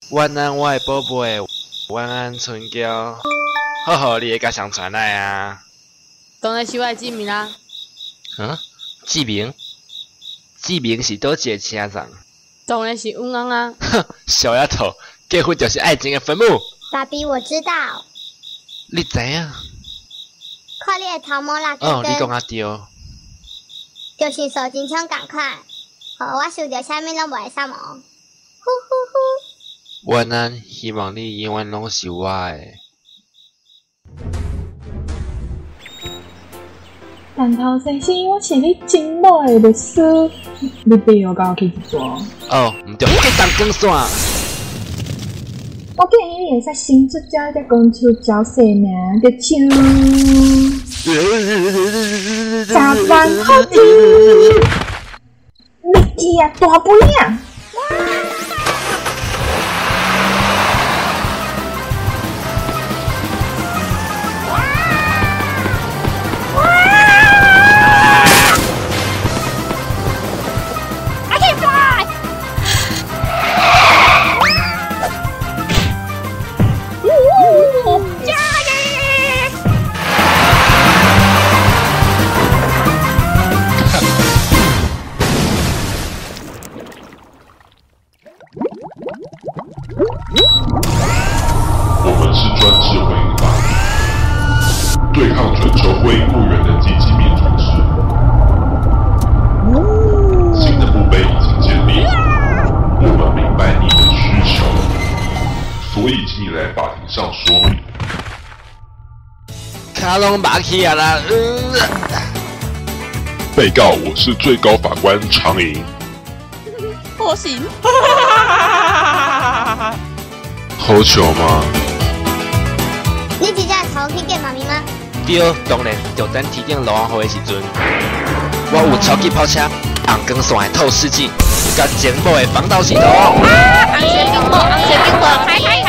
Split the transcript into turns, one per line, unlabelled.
晚安，我的宝贝，晚安，春娇，好好，你会甲上传来啊？
当然是我的志明啦。
志明？志明是倒一个车站？
当然是阮翁啊。
哼，小丫头，结婚就是爱情的坟墓。
爸比，我知道。
你知影？
看你的头毛啦，
哦，你讲啊对。
就是手真枪共款，互我想到啥物拢袂使毛。呼呼呼。
晚安，希望你永远拢是我的。
但头先生，我是你真爱的律师，你必要甲我去一撮。
哦，毋对，去当光线。
我建议你会使新出遮只公手招生名，就像十万好听，你去啊，大不了。
我们是专制回应法，对抗全球灰雇员的积极灭种制。新的墓碑已经建立，我们明白你的需求，所以请你来法庭上说明。
卡拢麻起啊啦！
被告，我是最高法官长营。
我行。
好球吗？
你真正头去见妈咪吗？
对，当然，就等提点路安雨的时阵，我有超级跑车、红光线的透视镜，甲前部的防盗系统。
红色警报，红色警报，开开。